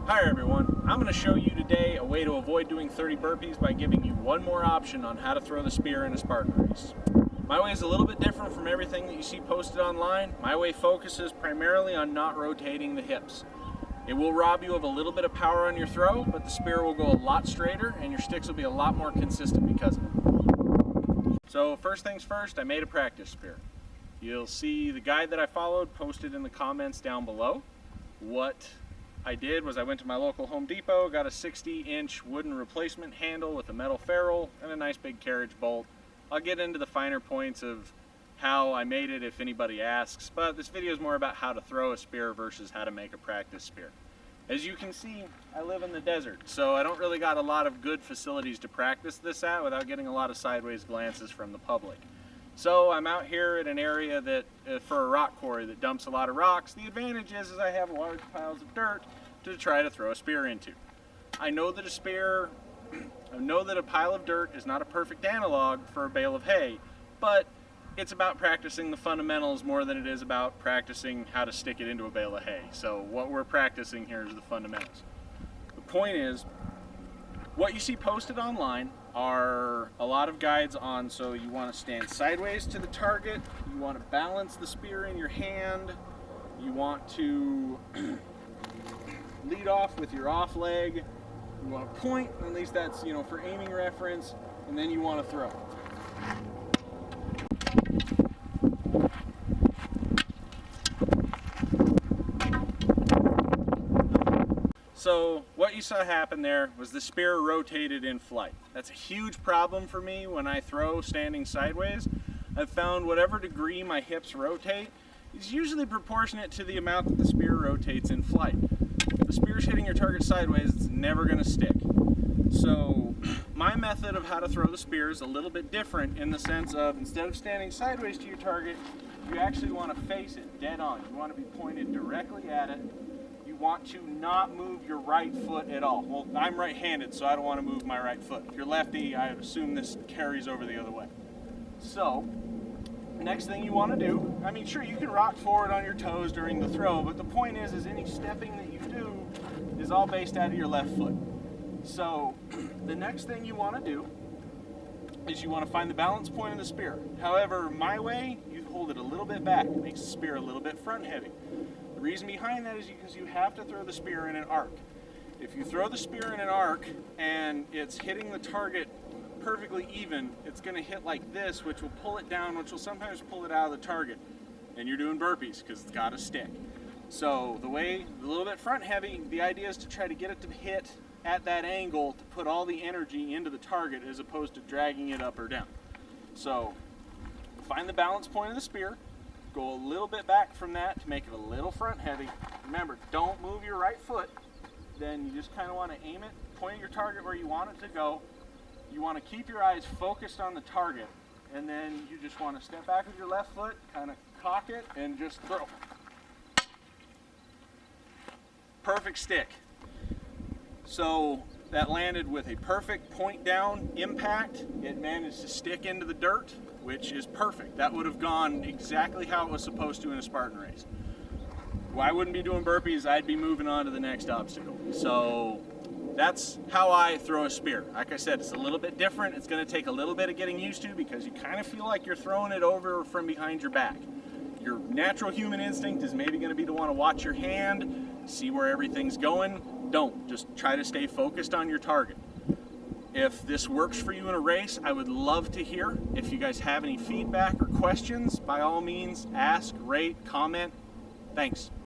Hi everyone, I'm going to show you today a way to avoid doing 30 burpees by giving you one more option on how to throw the spear in a Spartan race. My way is a little bit different from everything that you see posted online. My way focuses primarily on not rotating the hips. It will rob you of a little bit of power on your throw, but the spear will go a lot straighter and your sticks will be a lot more consistent because of it. So first things first, I made a practice spear. You'll see the guide that I followed posted in the comments down below. What I did was I went to my local Home Depot, got a 60-inch wooden replacement handle with a metal ferrule and a nice big carriage bolt. I'll get into the finer points of how I made it if anybody asks, but this video is more about how to throw a spear versus how to make a practice spear. As you can see, I live in the desert, so I don't really got a lot of good facilities to practice this at without getting a lot of sideways glances from the public. So I'm out here at an area that, for a rock quarry that dumps a lot of rocks. The advantage is I have large piles of dirt to try to throw a spear into. I know that a pile of dirt is not a perfect analog for a bale of hay, but it's about practicing the fundamentals more than it is about practicing how to stick it into a bale of hay. So what we're practicing here is the fundamentals. The point is, what you see posted online are a lot of guides on, so you want to stand sideways to the target, you want to balance the spear in your hand, you want to lead off with your off leg, you want to point, at least that's, for aiming reference, and then you want to throw. So what you saw happen there was the spear rotated in flight. That's a huge problem for me when I throw standing sideways. I've found whatever degree my hips rotate is usually proportionate to the amount that the spear rotates in flight. If the spear's hitting your target sideways, it's never going to stick. So my method of how to throw the spear is a little bit different in the sense of, instead of standing sideways to your target, you actually want to face it dead on. You want to be pointed directly at it. You want to not move your right foot at all. Well, I'm right-handed, so I don't want to move my right foot. If you're lefty, I assume this carries over the other way. So, next thing you want to do, sure, you can rock forward on your toes during the throw, but the point is any stepping that you do is all based out of your left foot. So, the next thing you want to do is you want to find the balance point of the spear. However, my way, you hold it a little bit back. It makes the spear a little bit front-heavy. The reason behind that is because you have to throw the spear in an arc. If you throw the spear in an arc and it's hitting the target perfectly even, it's going to hit like this, which will pull it down, which will sometimes pull it out of the target. And you're doing burpees because it's got to stick. So a little bit front heavy, the idea is to try to get it to hit at that angle to put all the energy into the target as opposed to dragging it up or down. So find the balance point of the spear. Go a little bit back from that to make it a little front heavy. Remember, don't move your right foot. Then you just kind of want to aim it, point your target where you want it to go. You want to keep your eyes focused on the target, and then you just want to step back with your left foot, kind of cock it, and just throw. Perfect stick. So that landed with a perfect point down impact. It managed to stick into the dirt, which is perfect. That would have gone exactly how it was supposed to in a Spartan race. Well, I wouldn't be doing burpees, I'd be moving on to the next obstacle. So that's how I throw a spear. Like I said, it's a little bit different. It's going to take a little bit of getting used to because you kind of feel like you're throwing it over from behind your back. Your natural human instinct is maybe going to be to want to watch your hand, see where everything's going. Don't. Just try to stay focused on your target. If this works for you in a race, I would love to hear. If you guys have any feedback or questions, by all means, ask, rate, comment. Thanks.